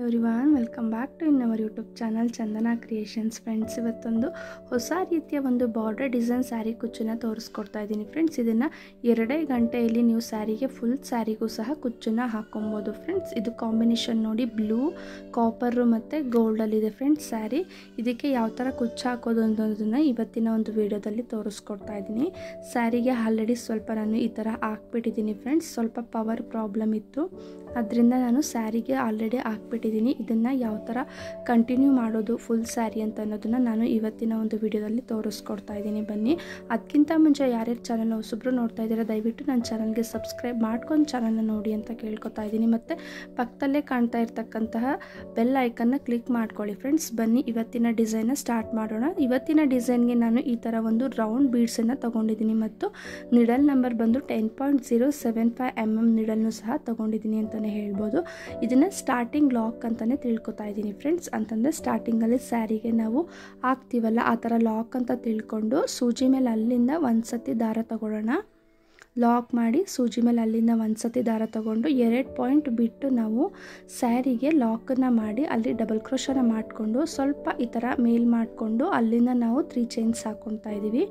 Everyone welcome back to our YouTube channel Chandana creations. Friends, ಇವತ್ತೊಂದು ಹೊಸ ರೀತಿಯ ಒಂದು ಬಾರ್ಡರ್ ಡಿಸೈನ್ ಸ್ಯಾರಿ ಕುಚ್ಚನ್ನು ತೋರಿಸ್ಕೊಡ್ತಾ ಇದ್ದೀನಿ. ಫ್ರೆಂಡ್ಸ್, ಇದನ್ನು 2 ಗಂಟೆಯಲ್ಲಿ ನೀವು ಸ್ಯಾರಿಗೆ ಫುಲ್ ಸ್ಯಾರಿಗೂ ಸಹ ಕುಚ್ಚನ್ನು ಹಾಕೊಬೋದು. ಫ್ರೆಂಡ್ಸ್, ಇದು ಕಾಂಬಿನೇಷನ್ ನೋಡಿ, ಬ್ಲೂ, ಕಾಪರು ಮತ್ತು ಗೋಲ್ಡಲ್ಲಿದೆ. ಫ್ರೆಂಡ್ಸ್, ಸ್ಯಾರಿ ಇದಕ್ಕೆ ಯಾವ ಥರ ಕುಚ್ಚು ಹಾಕೋದು ಅನ್ನೋದನ್ನು ಇವತ್ತಿನ ಒಂದು ವಿಡಿಯೋದಲ್ಲಿ ತೋರಿಸ್ಕೊಡ್ತಾ ಇದ್ದೀನಿ. ಸ್ಯಾರಿಗೆ ಆಲ್ರೆಡಿ ಸ್ವಲ್ಪ ನಾನು ಈ ಥರ ಹಾಕ್ಬಿಟ್ಟಿದ್ದೀನಿ. ಫ್ರೆಂಡ್ಸ್, ಸ್ವಲ್ಪ ಪವರ್ ಪ್ರಾಬ್ಲಮ್ ಇತ್ತು, ಅದರಿಂದ ನಾನು ಸ್ಯಾರಿಗೆ ಆಲ್ರೆಡಿ ಹಾಕ್ಬಿಟ್ಟಿದ್ದೀನಿ. ಇದನ್ನು ಯಾವ ಥರ ಕಂಟಿನ್ಯೂ ಮಾಡೋದು ಫುಲ್ ಸ್ಯಾರಿ ಅಂತ ಅನ್ನೋದನ್ನು ನಾನು ಇವತ್ತಿನ ಒಂದು ವಿಡಿಯೋದಲ್ಲಿ ತೋರಿಸ್ಕೊಡ್ತಾ ಇದ್ದೀನಿ. ಬನ್ನಿ, ಅದಕ್ಕಿಂತ ಮುಂಚೆ ಯಾರ್ಯಾರು ಚಾನಲ್ನ ಹೊಸಬ್ರು ನೋಡ್ತಾ ಇದ್ದೀರಾ ದಯವಿಟ್ಟು ನನ್ನ ಚಾನಲ್ಗೆ ಸಬ್ಸ್ಕ್ರೈಬ್ ಮಾಡ್ಕೊಂಡು ಚಾನಲ್ನ ನೋಡಿ ಅಂತ ಕೇಳ್ಕೊತಾ ಇದ್ದೀನಿ. ಮತ್ತು ಪಕ್ಕದಲ್ಲೇ ಕಾಣ್ತಾ ಇರ್ತಕ್ಕಂತಹ ಬೆಲ್ ಐಕನ್ನ ಕ್ಲಿಕ್ ಮಾಡ್ಕೊಳ್ಳಿ. ಫ್ರೆಂಡ್ಸ್, ಬನ್ನಿ ಇವತ್ತಿನ ಡಿಸೈನ್ನ ಸ್ಟಾರ್ಟ್ ಮಾಡೋಣ. ಇವತ್ತಿನ ಡಿಸೈನ್ಗೆ ನಾನು ಈ ಥರ ಒಂದು ರೌಂಡ್ ಬೀಡ್ಸನ್ನು ತೊಗೊಂಡಿದ್ದೀನಿ ಮತ್ತು ನಿಡಲ್ ನಂಬರ್ ಬಂದು 10.075 mm ನಿಡಲ್ನು ಸಹ ತೊಗೊಂಡಿದ್ದೀನಿ ಅಂತ ಹೇಳ್ಬೋದು. ಇದನ್ನು ಸ್ಟಾರ್ಟಿಂಗ್ ಲಾಕ್ ಅಂತಲೇ ತಿಳ್ಕೊತಾ ಇದ್ದೀನಿ. ಫ್ರೆಂಡ್ಸ್, ಅಂತಂದರೆ ಸ್ಟಾರ್ಟಿಂಗಲ್ಲಿ ಸ್ಯಾರಿಗೆ ನಾವು ಹಾಕ್ತೀವಲ್ಲ ಆ ಥರ ಲಾಕ್ ಅಂತ ತಿಳ್ಕೊಂಡು ಸೂಜಿ ಮೇಲೆ ಅಲ್ಲಿಂದ ಒಂದು ಸತಿ ದಾರ ತಗೊಳ್ಳೋಣ. ಲಾಕ್ ಮಾಡಿ ಸೂಜಿ ಮೇಲೆ ಅಲ್ಲಿಂದ ಒಂದು ಸತಿ ದಾರ ತಗೊಂಡು 2 ಪಾಯಿಂಟ್ ಬಿಟ್ಟು ನಾವು ಸ್ಯಾರಿಗೆ ಲಾಕನ್ನು ಮಾಡಿ ಅಲ್ಲಿ ಡಬಲ್ ಕ್ರೋಶನ ಮಾಡಿಕೊಂಡು ಸ್ವಲ್ಪ ಈ ಥರ ಮೇಲ್ ಮಾಡಿಕೊಂಡು ಅಲ್ಲಿಂದ ನಾವು 3 ಚೈನ್ಸ್ ಹಾಕ್ಕೊತಾ ಇದ್ದೀವಿ.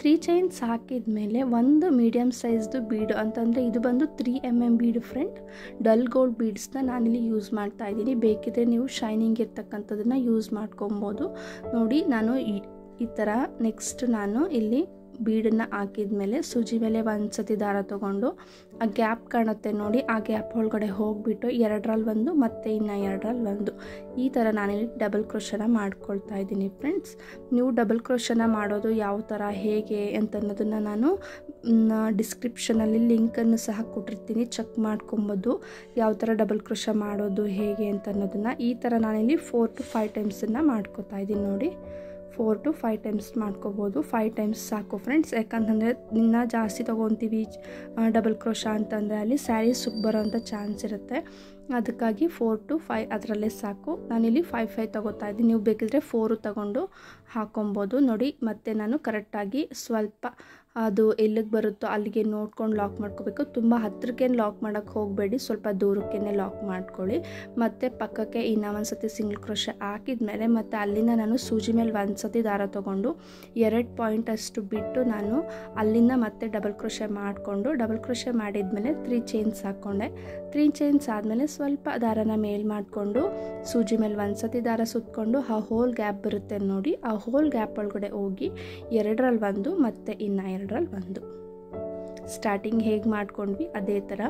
3 ಚೈನ್ಸ್ ಹಾಕಿದ ಮೇಲೆ ಒಂದು ಮೀಡಿಯಮ್ ಸೈಜ್ದು ಬೀಡು ಅಂತಂದರೆ ಇದು ಬಂದು 3 mm ಬೀಡು. ಫ್ರೆಂಡ್, ಡಲ್ ಗೋಲ್ಡ್ ಬೀಡ್ಸ್ನ ನಾನಿಲ್ಲಿ ಯೂಸ್ ಮಾಡ್ತಾ ಇದ್ದೀನಿ. ಬೇಕಿದ್ರೆ ನೀವು ಶೈನಿಂಗ್ ಇರ್ತಕ್ಕಂಥದ್ದನ್ನು ಯೂಸ್ ಮಾಡ್ಕೊಬೋದು. ನೋಡಿ, ನಾನು ಈ ಥರ ನೆಕ್ಸ್ಟ್ ನಾನು ಇಲ್ಲಿ ಬೀಡನ್ನು ಹಾಕಿದ ಮೇಲೆ ಸೂಜಿ ಮೇಲೆ ಒಂದು ಸತಿ ದಾರ ತೊಗೊಂಡು ಆ ಗ್ಯಾಪ್ ಕಾಣುತ್ತೆ ನೋಡಿ, ಆ ಗ್ಯಾಪ್ ಒಳಗಡೆ ಹೋಗಿಬಿಟ್ಟು 2ರಲ್ಲಿ ಒಂದು ಮತ್ತು ಇನ್ನು 2ರಲ್ಲಿ ಒಂದು ಈ ಥರ ನಾನಿಲ್ಲಿ ಡಬಲ್ ಕ್ರೋಶನ ಮಾಡ್ಕೊಳ್ತಾ ಇದ್ದೀನಿ. ಫ್ರೆಂಡ್ಸ್, ನೀವು ಡಬಲ್ ಕ್ರೋಶನ ಮಾಡೋದು ಯಾವ ಥರ ಹೇಗೆ ಅಂತ ಅನ್ನೋದನ್ನು ನಾನು ಡಿಸ್ಕ್ರಿಪ್ಷನಲ್ಲಿ ಲಿಂಕನ್ನು ಸಹ ಕೊಟ್ಟಿರ್ತೀನಿ, ಚೆಕ್ ಮಾಡ್ಕೊಬೋದು ಯಾವ ಥರ ಡಬಲ್ ಕ್ರೋಶ ಮಾಡೋದು ಹೇಗೆ ಅಂತ ಅನ್ನೋದನ್ನು. ಈ ಥರ ನಾನಿಲ್ಲಿ 4 to 5 ಟೈಮ್ಸನ್ನು ಮಾಡ್ಕೊತಾ ಇದ್ದೀನಿ. ನೋಡಿ, 4 to 5 ಟೈಮ್ಸ್ ಮಾಡ್ಕೋಬೋದು. 5 ಟೈಮ್ಸ್ ಸಾಕು ಫ್ರೆಂಡ್ಸ್, ಯಾಕಂತಂದರೆ ಇನ್ನೂ ಜಾಸ್ತಿ ತೊಗೊತೀವಿ ಡಬಲ್ ಕ್ರೋಶ ಅಂತಂದರೆ ಅಲ್ಲಿ ಸ್ಯಾರಿ ಸುಕ್ ಬರೋಂಥ ಚಾನ್ಸ್ ಇರುತ್ತೆ. ಅದಕ್ಕಾಗಿ 4 to 5 ಅದರಲ್ಲೇ ಸಾಕು. ನಾನಿಲ್ಲಿ 5 ತೊಗೋತಾ ಇದ್ದೀನಿ. ನೀವು ಬೇಕಿದ್ರೆ 4 ತೊಗೊಂಡು ಹಾಕೊಬೋದು. ನೋಡಿ, ಮತ್ತೆ ನಾನು ಕರೆಕ್ಟಾಗಿ ಸ್ವಲ್ಪ ಅದು ಎಲ್ಲಿಗೆ ಬರುತ್ತೋ ಅಲ್ಲಿಗೆ ನೋಡ್ಕೊಂಡು ಲಾಕ್ ಮಾಡ್ಕೋಬೇಕು. ತುಂಬ ಹತ್ತಿರಕ್ಕೆ ಲಾಕ್ ಮಾಡೋಕ್ಕೆ ಹೋಗಬೇಡಿ, ಸ್ವಲ್ಪ ದೂರಕ್ಕೇ ಲಾಕ್ ಮಾಡ್ಕೊಳ್ಳಿ. ಮತ್ತು ಪಕ್ಕಕ್ಕೆ ಇನ್ನೂ ಒಂದು ಸತಿ ಸಿಂಗಲ್ ಕ್ರೋಶ ಹಾಕಿದ್ಮೇಲೆ ಮತ್ತು ಅಲ್ಲಿಂದ ನಾನು ಸೂಜಿ ಮೇಲೆ ಒಂದು ಸತಿ ದಾರ ತೊಗೊಂಡು 2 ಪಾಯಿಂಟ್ ಅಷ್ಟು ಬಿಟ್ಟು ನಾನು ಅಲ್ಲಿಂದ ಮತ್ತೆ ಡಬಲ್ ಕ್ರೋಶ ಮಾಡಿಕೊಂಡು ಡಬಲ್ ಕ್ರೋಶ ಮಾಡಿದ್ಮೇಲೆ 3 ಚೈನ್ಸ್ ಹಾಕ್ಕೊಂಡೆ. 3 ಚೈನ್ಸ್ ಆದಮೇಲೆ ಸ್ವಲ್ಪ ದಾರನ ಮೇಲ್ ಮಾಡಿಕೊಂಡು ಸೂಜಿ ಮೇಲೆ ಒಂದು ಸತಿ ದಾರ ಸುತ್ತಕೊಂಡು ಆ ಹೋಲ್ ಗ್ಯಾಪ್ ಬರುತ್ತೆ ನೋಡಿ, ಆ ಹೋಲ್ ಗ್ಯಾಪ್ ಒಳಗಡೆ ಹೋಗಿ 2ರಲ್ಲಿ ಒಂದು ಮತ್ತು ಇನ್ನು 2ರಲ್ಲಿ ಒಂದು ಸ್ಟಾರ್ಟಿಂಗ್ ಹೇಗೆ ಮಾಡ್ಕೊಂಡ್ವಿ ಅದೇ ಥರ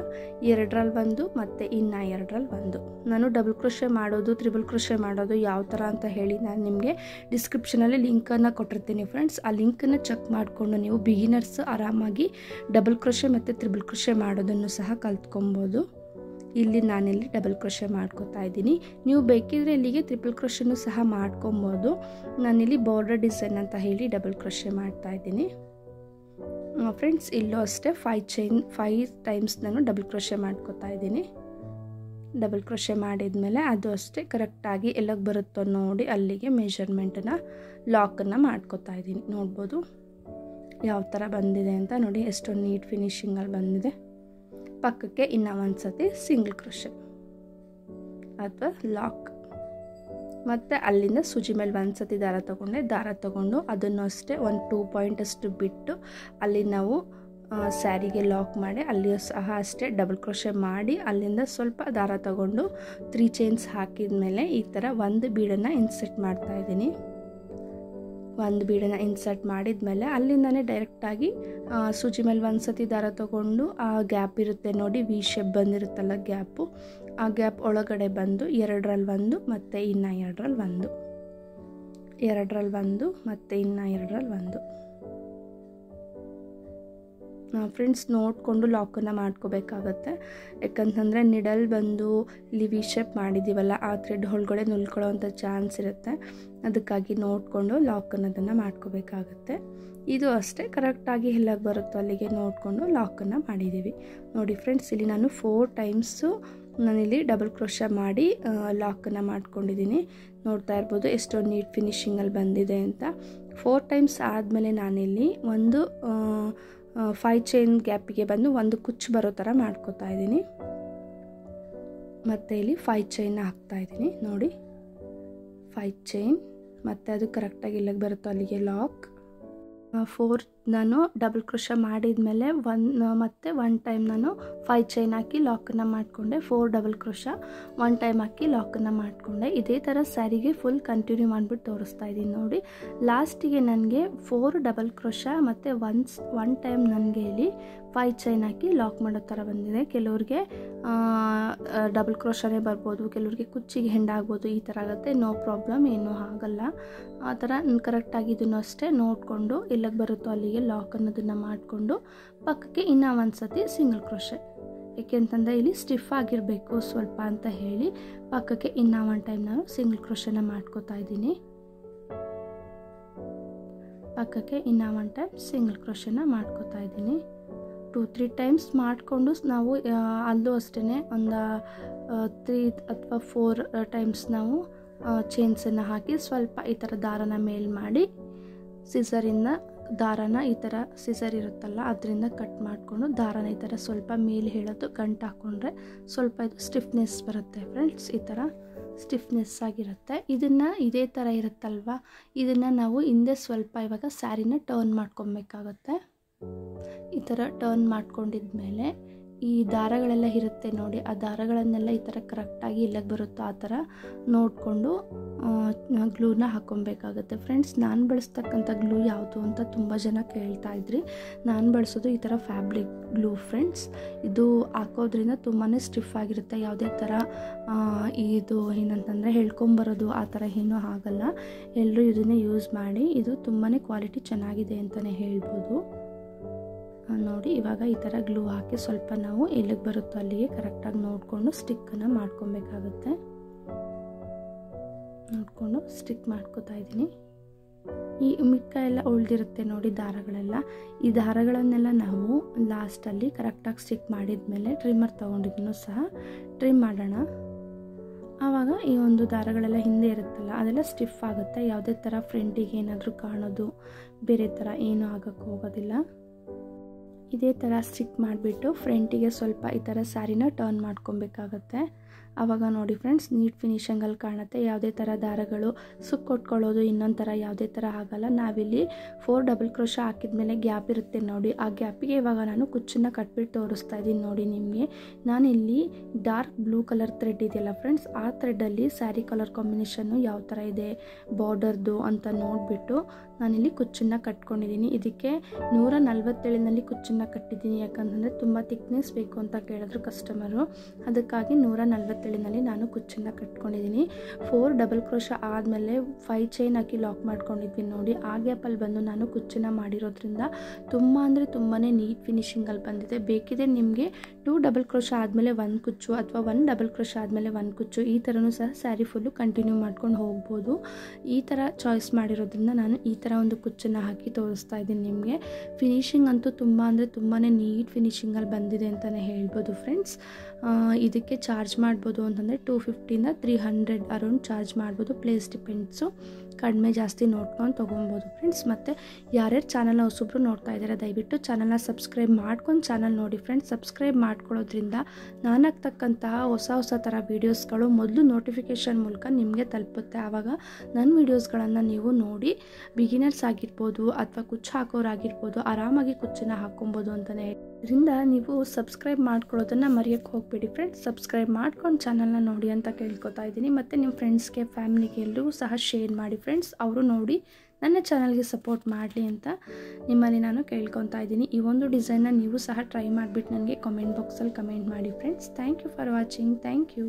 2ರಲ್ಲಿ ಒಂದು ಮತ್ತು ಇನ್ನು 2ರಲ್ಲಿ ಒಂದು. ನಾನು ಡಬಲ್ ಕ್ರೋಶೆ ಮಾಡೋದು ತ್ರಿಬಲ್ ಕ್ರೋಶೆ ಮಾಡೋದು ಯಾವ ಥರ ಅಂತ ಹೇಳಿ ನಾನು ನಿಮಗೆ ಡಿಸ್ಕ್ರಿಪ್ಷನಲ್ಲಿ ಲಿಂಕನ್ನು ಕೊಟ್ಟಿರ್ತೀನಿ. ಫ್ರೆಂಡ್ಸ್, ಆ ಲಿಂಕನ್ನು ಚೆಕ್ ಮಾಡಿಕೊಂಡು ನೀವು ಬಿಗಿನರ್ಸ್ ಆರಾಮಾಗಿ ಡಬಲ್ ಕ್ರೋಶೆ ಮತ್ತು ತ್ರಿಬಲ್ ಕ್ರೋಶೆ ಮಾಡೋದನ್ನು ಸಹ ಕಲ್ತ್ಕೊಬೋದು. ಇಲ್ಲಿ ನಾನಿಲ್ಲಿ ಡಬಲ್ ಕ್ರೋಶೆ ಮಾಡ್ಕೋತಾ ಇದ್ದೀನಿ. ನೀವು ಬೇಕಿದ್ರೆ ಇಲ್ಲಿಗೆ ಟ್ರಿಪಲ್ ಕ್ರೋಶೆನೂ ಸಹ ಮಾಡ್ಕೊಬೋದು. ನಾನಿಲ್ಲಿ ಬಾರ್ಡರ್ ಡಿಸೈನ್ ಅಂತ ಹೇಳಿ ಡಬಲ್ ಕ್ರೋಶೆ ಮಾಡ್ತಾ ಇದ್ದೀನಿ. ಫ್ರೆಂಡ್ಸ್, ಇಲ್ಲೂ ಅಷ್ಟೇ 5 ಟೈಮ್ಸ್ ನಾನು ಡಬಲ್ ಕ್ರೋಶೆ ಮಾಡ್ಕೋತಾ ಇದ್ದೀನಿ. ಡಬಲ್ ಕ್ರೋಶೆ ಮಾಡಿದ್ಮೇಲೆ ಅದು ಅಷ್ಟೇ ಕರೆಕ್ಟಾಗಿ ಎಲ್ಲಕ್ಕೆ ಬರುತ್ತೋ ನೋಡಿ ಅಲ್ಲಿಗೆ ಮೆಷರ್ಮೆಂಟನ್ನು ಲಾಕನ್ನು ಮಾಡ್ಕೋತಾ ಇದ್ದೀನಿ. ನೋಡ್ಬೋದು ಯಾವ ಥರ ಬಂದಿದೆ ಅಂತ. ನೋಡಿ, ಎಷ್ಟೊಂದು ನೀಟ್ ಫಿನಿಶಿಂಗಲ್ಲಿ ಬಂದಿದೆ. ಪಕ್ಕಕ್ಕೆ ಇನ್ನೂ ಒಂದು ಸತಿ ಸಿಂಗಲ್ ಕ್ರೋಶೆ ಅಥವಾ ಲಾಕ್ ಮತ್ತು ಅಲ್ಲಿಂದ ಸೂಜಿ ಮೇಲೆ ಒಂದು ಸತಿ ದಾರ ತೊಗೊಂಡು ಅದನ್ನು ಅಷ್ಟೇ ಒಂದು 2 ಪಾಯಿಂಟ್ ಅಷ್ಟು ಬಿಟ್ಟು ಅಲ್ಲಿ ನಾವು ಸ್ಯಾರಿಗೆ ಲಾಕ್ ಮಾಡಿ ಅಲ್ಲಿಯೂ ಸಹ ಅಷ್ಟೇ ಡಬಲ್ ಕ್ರೋಶೆ ಮಾಡಿ ಅಲ್ಲಿಂದ ಸ್ವಲ್ಪ ದಾರ ತೊಗೊಂಡು 3 ಚೈನ್ಸ್ ಹಾಕಿದ ಮೇಲೆ ಈ ಥರ ಒಂದು ಬೀಡನ್ನು ಇನ್ಸರ್ಟ್ ಮಾಡ್ತಾಯಿದ್ದೀನಿ. ಒಂದು ಬೀಡನ್ನು ಇನ್ಸರ್ಟ್ ಮಾಡಿದ್ಮೇಲೆ ಅಲ್ಲಿಂದನೇ ಡೈರೆಕ್ಟಾಗಿ ಸೂಜಿ ಮೇಲೆ ಒಂದು ಸತಿ ದಾರ ತೊಗೊಂಡು ಆ ಗ್ಯಾಪ್ ಇರುತ್ತೆ ನೋಡಿ, ವಿ ಶೇಪ್ ಬಂದಿರುತ್ತಲ್ಲ ಗ್ಯಾಪು, ಆ ಗ್ಯಾಪ್ ಒಳಗಡೆ ಬಂದು 2ರಲ್ಲಿ ಒಂದು ಮತ್ತು ಇನ್ನು 2ರಲ್ಲಿ ಒಂದು 2ರಲ್ಲಿ ಒಂದು ಮತ್ತು ಇನ್ನು 2ರಲ್ಲಿ ಒಂದು. ಫ್ರೆಂಡ್ಸ್, ನೋಡಿಕೊಂಡು ಲಾಕನ್ನು ಮಾಡ್ಕೋಬೇಕಾಗತ್ತೆ. ಯಾಕಂತಂದರೆ ನಿಡಲ್ ಬಂದು ಇಲ್ಲಿ ವಿ ಶೇಪ್ ಮಾಡಿದ್ದೀವಲ್ಲ ಆ ಥ್ರೆಡ್ ಒಳಗಡೆ ನುಲ್ಕೊಳ್ಳೋವಂಥ ಚಾನ್ಸ್ ಇರುತ್ತೆ. ಅದಕ್ಕಾಗಿ ನೋಡಿಕೊಂಡು ಲಾಕನ್ನು ಅದನ್ನು ಮಾಡ್ಕೋಬೇಕಾಗತ್ತೆ. ಇದು ಅಷ್ಟೇ ಕರೆಕ್ಟಾಗಿ ಎಲ್ಲಕ್ಕೆ ಬರುತ್ತೋ ಅಲ್ಲಿಗೆ ನೋಡಿಕೊಂಡು ಲಾಕನ್ನು ಮಾಡಿದ್ದೀವಿ. ನೋಡಿ ಫ್ರೆಂಡ್ಸ್, ಇಲ್ಲಿ ನಾನು 4 ಟೈಮ್ಸು ನಾನಿಲ್ಲಿ ಡಬಲ್ ಕ್ರೋಶ ಮಾಡಿ ಲಾಕನ್ನು ಮಾಡ್ಕೊಂಡಿದ್ದೀನಿ. ನೋಡ್ತಾ ಇರ್ಬೋದು ಎಷ್ಟೊಂದು ನೀಟ್ ಫಿನಿಶಿಂಗಲ್ಲಿ ಬಂದಿದೆ ಅಂತ. 4 ಟೈಮ್ಸ್ ಆದಮೇಲೆ ನಾನಿಲ್ಲಿ ಒಂದು 5 ಚೈನ್ ಗ್ಯಾಪಿಗೆ ಬಂದು ಒಂದು ಕುಚ್ಚು ಬರೋ ಥರ ಮಾಡ್ಕೋತಾ ಇದ್ದೀನಿ. ಮತ್ತು ಇಲ್ಲಿ 5 ಚೈನ್ ಹಾಕ್ತಾಯಿದ್ದೀನಿ ನೋಡಿ, 5 ಚೈನ್ ಮತ್ತು ಅದು ಕರೆಕ್ಟಾಗಿ ಇಲ್ಲಿಗೆ ಬರುತ್ತೋ ಅಲ್ಲಿಗೆ ಲಾಕ್. 4 ನಾನು ಡಬಲ್ ಕ್ರೋಶ ಮಾಡಿದ ಮೇಲೆ ಮತ್ತೆ 1 ಟೈಮ್ ನಾನು 5 ಚೈನ್ ಹಾಕಿ ಲಾಕನ್ನು ಮಾಡಿಕೊಂಡೆ. 4 ಡಬಲ್ ಕ್ರೋಶ 1 ಟೈಮ್ ಹಾಕಿ ಲಾಕನ್ನು ಮಾಡಿಕೊಂಡೆ. ಇದೇ ಥರ ಸ್ಯಾರಿಗೆ ಫುಲ್ ಕಂಟಿನ್ಯೂ ಮಾಡಿಬಿಟ್ಟು ತೋರಿಸ್ತಾ ಇದ್ದೀನಿ ನೋಡಿ. ಲಾಸ್ಟಿಗೆ ನನಗೆ 4 ಡಬಲ್ ಕ್ರೋಶ ಮತ್ತು 1 ಟೈಮ್ ನನಗೆ ಇಲ್ಲಿ 5 ಚೈನ್ ಹಾಕಿ ಲಾಕ್ ಮಾಡೋ ಥರ ಬಂದಿದೆ. ಕೆಲವ್ರಿಗೆ ಡಬಲ್ ಕ್ರೋಶನೇ ಬರ್ಬೋದು, ಕೆಲವ್ರಿಗೆ ಕುಚ್ಚಿಗೆ ಹೆಂಡಾಗ್ಬೋದು, ಈ ಥರ ಆಗುತ್ತೆ. ನೋ ಪ್ರಾಬ್ಲಮ್, ಏನೂ ಆಗಲ್ಲ. ಆ ಥರ ಕರೆಕ್ಟಾಗಿ ಇದನ್ನು ಅಷ್ಟೇ ನೋಡಿಕೊಂಡು ಇಲ್ಲಿಗೆ ಬರುತ್ತೋ ಅಲ್ಲಿಗೆ ಲಾಕ್ ಅನ್ನೋದನ್ನು ಮಾಡಿಕೊಂಡು ಪಕ್ಕಕ್ಕೆ ಇನ್ನೂ ಒಂದು ಸತಿ ಸಿಂಗಲ್ ಕ್ರೋಶೆ, ಏಕೆಂತಂದರೆ ಇಲ್ಲಿ ಸ್ಟಿಫ್ ಆಗಿರಬೇಕು ಸ್ವಲ್ಪ ಅಂತ ಹೇಳಿ ಪಕ್ಕಕ್ಕೆ ಇನ್ನೂ 1 ಟೈಮ್ ನಾನು ಸಿಂಗಲ್ ಕ್ರೋಶನ ಮಾಡ್ಕೋತಾ ಇದ್ದೀನಿ. ಪಕ್ಕಕ್ಕೆ ಇನ್ನೂ 1 ಟೈಮ್ ಸಿಂಗಲ್ ಕ್ರೋಶನ ಮಾಡ್ಕೋತಾ ಇದ್ದೀನಿ. 2-3 ಟೈಮ್ಸ್ ಮಾಡಿಕೊಂಡು ನಾವು ಅಲ್ಲೂ ಅಷ್ಟೇ ಒಂದು 3 ಅಥವಾ 4 ಟೈಮ್ಸ್ ನಾವು ಚೈನ್ಸನ್ನು ಹಾಕಿ ಸ್ವಲ್ಪ ಈ ಥರ ದಾರನ ಮೇಲ್ ಮಾಡಿ ಸಿಸರಿಂದ ದಾರನ ಈ ಥರ ಸಿಸರ್ ಇರುತ್ತಲ್ಲ ಅದರಿಂದ ಕಟ್ ಮಾಡಿಕೊಂಡು ದಾರನ ಈ ಥರ ಸ್ವಲ್ಪ ಮೇಲೆ ಹೇಳೋದು ಗಂಟು ಹಾಕ್ಕೊಂಡ್ರೆ ಸ್ವಲ್ಪ ಇದು ಸ್ಟಿಫ್ನೆಸ್ ಬರುತ್ತೆ ಫ್ರೆಂಡ್ಸ್. ಈ ಥರ ಸ್ಟಿಫ್ನೆಸ್ ಆಗಿರುತ್ತೆ. ಇದನ್ನು ಇದೇ ಥರ ಇರುತ್ತಲ್ವ, ಇದನ್ನು ನಾವು ಹಿಂದೆ ಸ್ವಲ್ಪ ಇವಾಗ ಸ್ಯಾರಿನ ಟರ್ನ್ ಮಾಡ್ಕೊಬೇಕಾಗತ್ತೆ. ಈ ಥರ ಟರ್ನ್ ಮಾಡ್ಕೊಂಡಿದ್ಮೇಲೆ ಈ ದಾರಗಳೆಲ್ಲ ಇರುತ್ತೆ ನೋಡಿ, ಆ ದಾರಗಳನ್ನೆಲ್ಲ ಈ ಥರ ಕರೆಕ್ಟಾಗಿ ಇಲ್ಲಿಗೆ ಬರುತ್ತೋ ಆ ಥರ ನೋಡಿಕೊಂಡು ಗ್ಲೂನ ಹಾಕ್ಕೊಬೇಕಾಗತ್ತೆ ಫ್ರೆಂಡ್ಸ್. ನಾನು ಬಳಸ್ತಕ್ಕಂಥ ಗ್ಲೂ ಯಾವುದು ಅಂತ ತುಂಬ ಜನ ಕೇಳ್ತಾ ಇದ್ರಿ. ನಾನು ಬಳಸೋದು ಈ ಥರ ಫ್ಯಾಬ್ರಿಕ್ ಗ್ಲೂ ಫ್ರೆಂಡ್ಸ್. ಇದು ಹಾಕೋದ್ರಿಂದ ತುಂಬಾ ಸ್ಟಿಫ್ ಆಗಿರುತ್ತೆ, ಯಾವುದೇ ಥರ ಇದು ಏನಂತಂದರೆ ಹೇಳ್ಕೊಂಬರೋದು ಆ ಥರ ಏನೂ ಆಗಲ್ಲ. ಎಲ್ಲರೂ ಇದನ್ನೇ ಯೂಸ್ ಮಾಡಿ, ಇದು ತುಂಬಾ ಕ್ವಾಲಿಟಿ ಚೆನ್ನಾಗಿದೆ ಅಂತಲೇ ಹೇಳ್ಬೋದು ನೋಡಿ. ಇವಾಗ ಈ ಥರ ಗ್ಲೂ ಹಾಕಿ ಸ್ವಲ್ಪ ನಾವು ಎಲ್ಲಿಗೆ ಬರುತ್ತೋ ಅಲ್ಲಿಗೆ ಕರೆಕ್ಟಾಗಿ ನೋಡಿಕೊಂಡು ಸ್ಟಿಕ್ಕನ್ನು ಮಾಡ್ಕೊಬೇಕಾಗುತ್ತೆ. ನೋಡಿಕೊಂಡು ಸ್ಟಿಕ್ ಮಾಡ್ಕೋತಾ ಇದ್ದೀನಿ. ಈ ಮಿಕ್ಕ ಎಲ್ಲ ಉಳಿದಿರುತ್ತೆ ನೋಡಿ ದಾರಗಳೆಲ್ಲ, ಈ ದಾರಗಳನ್ನೆಲ್ಲ ನಾವು ಲಾಸ್ಟಲ್ಲಿ ಕರೆಕ್ಟಾಗಿ ಸ್ಟಿಕ್ ಮಾಡಿದ್ಮೇಲೆ ಟ್ರಿಮ್ಮರ್ ತೊಗೊಂಡಿದ್ದನ್ನು ಸಹ ಟ್ರಿಮ್ ಮಾಡೋಣ. ಆವಾಗ ಈ ಒಂದು ದಾರಗಳೆಲ್ಲ ಹಿಂದೆ ಇರುತ್ತಲ್ಲ ಅದೆಲ್ಲ ಸ್ಟಿಫ್ ಆಗುತ್ತೆ. ಯಾವುದೇ ಥರ ಫ್ರಂಟಿಗೆ ಏನಾದರೂ ಕಾಣೋದು ಬೇರೆ ಥರ ಏನೂ ಆಗೋಕ್ಕೆ ಹೋಗೋದಿಲ್ಲ. ಇದೇ ಥರ ಸ್ಟಿಕ್ ಮಾಡಿಬಿಟ್ಟು ಫ್ರಂಟಿಗೆ ಸ್ವಲ್ಪ ಈ ಥರ ಸ್ಯಾರಿನ ಟರ್ನ್ ಮಾಡ್ಕೊಬೇಕಾಗತ್ತೆ. ಆವಾಗ ನೋಡಿ ಫ್ರೆಂಡ್ಸ್ ನೀಟ್ ಫಿನಿಷಿಂಗಲ್ಲಿ ಕಾಣುತ್ತೆ. ಯಾವುದೇ ಥರ ದಾರಗಳು ಸುಕ್ಕೊಟ್ಕೊಳ್ಳೋದು ಇನ್ನೊಂದು ಥರ ಯಾವುದೇ ಥರ ಆಗಲ್ಲ. ನಾವಿಲ್ಲಿ 4 ಡಬಲ್ ಕ್ರೋಶ ಹಾಕಿದ್ಮೇಲೆ ಗ್ಯಾಪ್ ಇರುತ್ತೆ ನೋಡಿ, ಆ ಗ್ಯಾಪಿಗೆ ಇವಾಗ ನಾನು ಕುಚ್ಚನ್ನು ಕಟ್ಬಿಟ್ಟು ತೋರಿಸ್ತಾ ಇದ್ದೀನಿ ನೋಡಿ ನಿಮಗೆ. ನಾನಿಲ್ಲಿ ಡಾರ್ಕ್ ಬ್ಲೂ ಕಲರ್ ಥ್ರೆಡ್ ಇದೆಯಲ್ಲ ಫ್ರೆಂಡ್ಸ್, ಆ ಥ್ರೆಡ್ಡಲ್ಲಿ ಸ್ಯಾರಿ ಕಲರ್ ಕಾಂಬಿನೇಷನ್ನು ಯಾವ ಥರ ಇದೆ ಬಾರ್ಡರ್ದು ಅಂತ ನೋಡಿಬಿಟ್ಟು ನಾನಿಲ್ಲಿ ಕುಚ್ಚನ್ನು ಕಟ್ಕೊಂಡಿದ್ದೀನಿ. ಇದಕ್ಕೆ 147ನಲ್ಲಿ ಕುಚ್ಚನ್ನು ಕಟ್ಟಿದ್ದೀನಿ, ಯಾಕಂತಂದರೆ ತುಂಬ ಥಿಕ್ನೆಸ್ ಬೇಕು ಅಂತ ಕೇಳಿದ್ರು ಕಸ್ಟಮರು, ಅದಕ್ಕಾಗಿ 147ನಲ್ಲಿ ನಾನು ಕುಚ್ಚನ್ನು ಕಟ್ಕೊಂಡಿದ್ದೀನಿ. 4 ಡಬಲ್ ಕ್ರೋಶ ಆದಮೇಲೆ 5 ಚೈನ್ ಹಾಕಿ ಲಾಕ್ ಮಾಡ್ಕೊಂಡಿದ್ವಿ ನೋಡಿ, ಆ ಗ್ಯಾಪಲ್ಲಿ ಬಂದು ನಾನು ಕುಚ್ಚನ್ನು ಮಾಡಿರೋದ್ರಿಂದ ತುಂಬ ಅಂದರೆ ತುಂಬಾ ನೀಟ್ ಫಿನಿಶಿಂಗಲ್ಲಿ ಬಂದಿದೆ. ಬೇಕಿದೆ ನಿಮಗೆ 2 ಡಬಲ್ ಕ್ರೋಶ ಆದಮೇಲೆ 1 ಕುಚ್ಚು ಅಥವಾ 1 ಡಬಲ್ ಕ್ರೋಶ ಆದಮೇಲೆ 1 ಕುಚ್ಚು ಈ ಥರನೂ ಸಹ ಸ್ಯಾರಿ ಫುಲ್ಲು ಕಂಟಿನ್ಯೂ ಮಾಡ್ಕೊಂಡು ಹೋಗ್ಬೋದು. ಈ ಥರ ಚಾಯ್ಸ್ ಮಾಡಿರೋದ್ರಿಂದ ನಾನು ಈ ಥರ ಒಂದು ಕುಚ್ಚನ್ನು ಹಾಕಿ ತೋರಿಸ್ತಾ ಇದ್ದೀನಿ ನಿಮಗೆ. ಫಿನಿಶಿಂಗ್ ಅಂತೂ ತುಂಬ ಅಂದರೆ ತುಂಬಾ ನೀಟ್ ಫಿನಿಶಿಂಗಲ್ಲಿ ಬಂದಿದೆ ಅಂತಲೇ ಹೇಳ್ಬೋದು ಫ್ರೆಂಡ್ಸ್. ಇದಕ್ಕೆ ಚಾರ್ಜ್ ಮಾಡ್ಬೋದು ಅಂತಂದರೆ 250ಇಂದ 300 ಅರೌಂಡ್ ಚಾರ್ಜ್ ಮಾಡ್ಬೋದು, ಪ್ಲೇಸ್ ಡಿಪೆಂಡ್ಸು. ಕಡಿಮೆ ಜಾಸ್ತಿ ನೋಡ್ಕೊಂಡು ತೊಗೊಬೋದು ಫ್ರೆಂಡ್ಸ್. ಮತ್ತು ಯಾರ್ಯಾರು ಚಾನಲ್ನ ಹೊಸಬ್ರು ನೋಡ್ತಾ ಇದ್ದಾರೆ ದಯವಿಟ್ಟು ಚಾನಲ್ನ ಸಬ್ಸ್ಕ್ರೈಬ್ ಮಾಡ್ಕೊಂಡು ಚಾನಲ್ ನೋಡಿ ಫ್ರೆಂಡ್ಸ್. ಸಬ್ಸ್ಕ್ರೈಬ್ ಮಾಡ್ಕೊಳ್ಳೋದ್ರಿಂದ ನಾನು ಹಾಕ್ತಕ್ಕಂತಹ ಹೊಸ ಥರ ವೀಡಿಯೋಸ್ಗಳು ಮೊದಲು ನೋಟಿಫಿಕೇಷನ್ ಮೂಲಕ ನಿಮಗೆ ತಲುಪುತ್ತೆ. ಆವಾಗ ನನ್ನ ವೀಡಿಯೋಸ್ಗಳನ್ನು ನೀವು ನೋಡಿ ಬಿಗಿನರ್ಸ್ ಆಗಿರ್ಬೋದು ಅಥವಾ ಕುಚ್ಚು ಹಾಕೋರಾಗಿರ್ಬೋದು ಆರಾಮಾಗಿ ಕುಚ್ಚನ್ನು ಹಾಕ್ಕೊಬೋದು ಅಂತಲೇ. ಇದರಿಂದ ನೀವು ಸಬ್ಸ್ಕ್ರೈಬ್ ಮಾಡ್ಕೊಳ್ಳೋದನ್ನು ಮರೆಯೋಕ್ಕೆ ಹೋಗಬೇಡಿ ಫ್ರೆಂಡ್ಸ್. ಸಬ್ಸ್ಕ್ರೈಬ್ ಮಾಡ್ಕೊಂಡು ಚಾನಲ್ನ ನೋಡಿ ಅಂತ ಕೇಳ್ಕೊತಾ ಇದ್ದೀನಿ. ಮತ್ತು ನಿಮ್ಮ ಫ್ರೆಂಡ್ಸ್ಗೆ ಫ್ಯಾಮಿಲಿಗೆ ಎಲ್ಲರಿಗೂ ಸಹ ಶೇರ್ ಮಾಡಿ ಫ್ರೆಂಡ್ಸ್, ಅವರು ನೋಡಿ ನನ್ನ ಚಾನಲ್ಗೆ ಸಪೋರ್ಟ್ ಮಾಡಲಿ ಅಂತ ನಿಮ್ಮಲ್ಲಿ ನಾನು ಕೇಳ್ಕೊತಾ ಇದ್ದೀನಿ. ಈ ಒಂದು ಡಿಸೈನ್ನ ನೀವು ಸಹ ಟ್ರೈ ಮಾಡಿಬಿಟ್ಟು ನನಗೆ ಕಾಮೆಂಟ್ ಬಾಕ್ಸಲ್ಲಿ ಕಮೆಂಟ್ ಮಾಡಿ friends. Thank you for watching. Thank you.